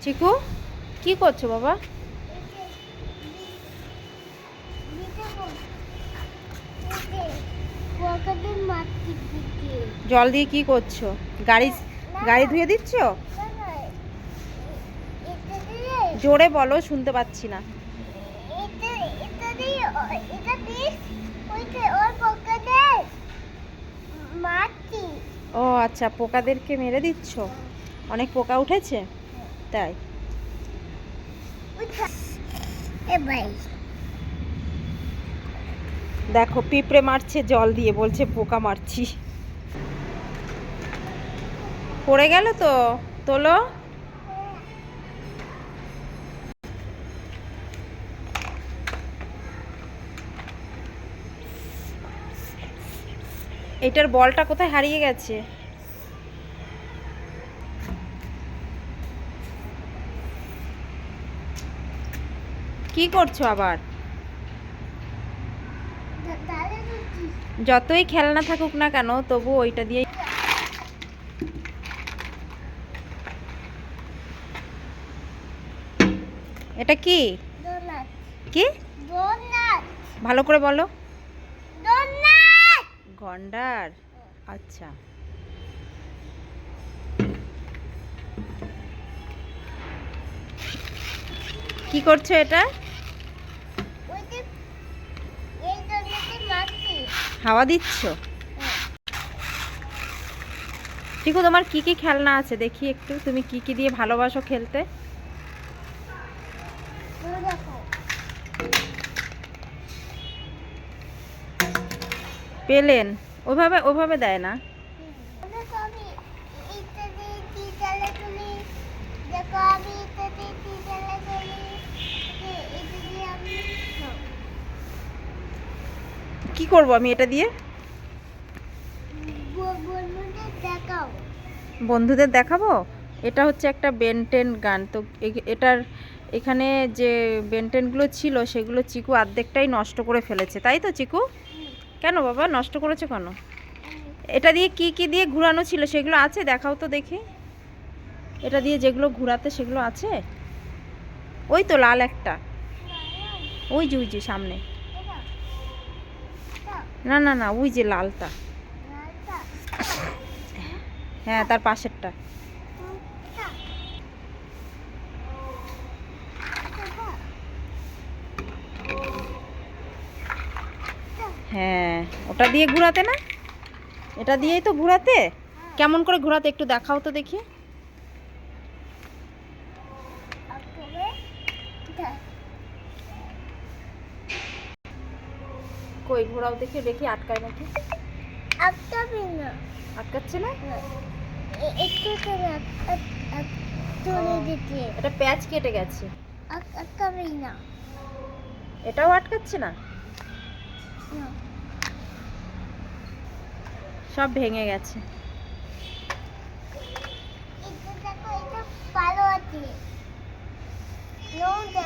চিকু কি করছো বাবা? জল দিয়ে কি করছো? গাড়ি গাড়ি ধুয়ে দিচ্ছ? জোরে বলো, শুনতে পাচ্ছি না। ও আচ্ছা, পোকাদেরকে মেরে দিচ্ছ। অনেক পোকা উঠেছে তাই? দেখো পিঁপড়ে মারছে জল দিয়ে, বলছে পোকা মারছি। পড়ে গেল তো, তোলো। এটার বলটা কোথায় হারিয়ে গেছে? কি করছো আবার? যতই খেলনা থাকুক না কেন, তবু ওইটা দিয়ে। এটা কি কি ভালো করে বলো। গন্ডার, আচ্ছা। কি করছো এটা? হাওয়া দিচ্ছ? ঠিকু, তোমার কি কি খেলনা আছে দেখি একটু, তুমি কি কি দিয়ে ভালোবাসো খেলতে? পেলেন ওভাবে ওভাবে দেয় না। কি করব আমি এটা দিয়ে? বন্ধুদের দেখাবো। এটা হচ্ছে একটা বেনটেন গান। তো এটার এখানে যে বেনটেনগুলো ছিল সেগুলো চিকু অর্ধেকটাই নষ্ট করে ফেলেছে, তাই তো চিকু? কেন বাবা নষ্ট করেছে কেন? এটা দিয়ে কি কি দিয়ে ঘোরানো ছিল সেগুলো আছে? দেখাও তো দেখি। এটা দিয়ে যেগুলো ঘোরাতে সেগুলো আছে? ওই তো লাল একটা, ওই যে সামনে। না না না, ওই যে লালটা। হ্যাঁ, তার পাশেরটা। হ্যাঁ, ওটা দিয়ে ঘোরাতে না? এটা দিয়েই তো ঘোরাতে। কেমন করে ঘোরাতে একটু দেখাও তো দেখি। কই ঘোরাও দেখি, দেখি আটকায় নাকি। আটকাচ্ছে না? এটা প্যাচ কেটে গেছে। এটাও আটকাচ্ছে না? সব ভেঙে গেছে।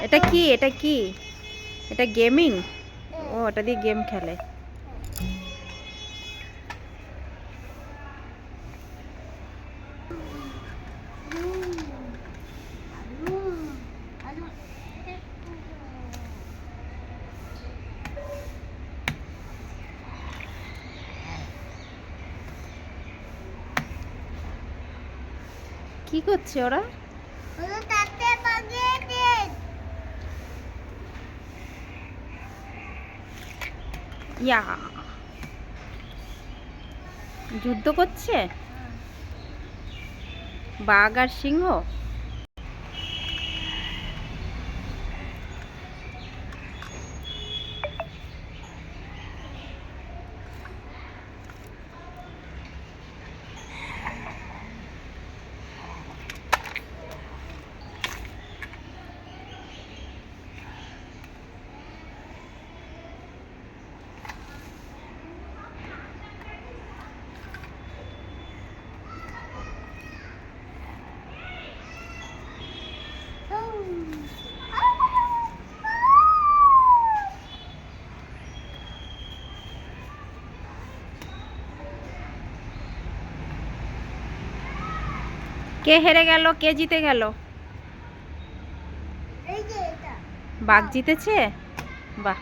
এটা কি? এটা কি? এটা গেমিং? ও, এটা দিয়ে গেম খেলে। কি করছে ওরা? ইয়া, যুদ্ধ করছে বাঘ আর সিংহ। কে হেরে গেল, কে জিতে গেল? এই যে এটা বাঘ জিতেছে? বাহ।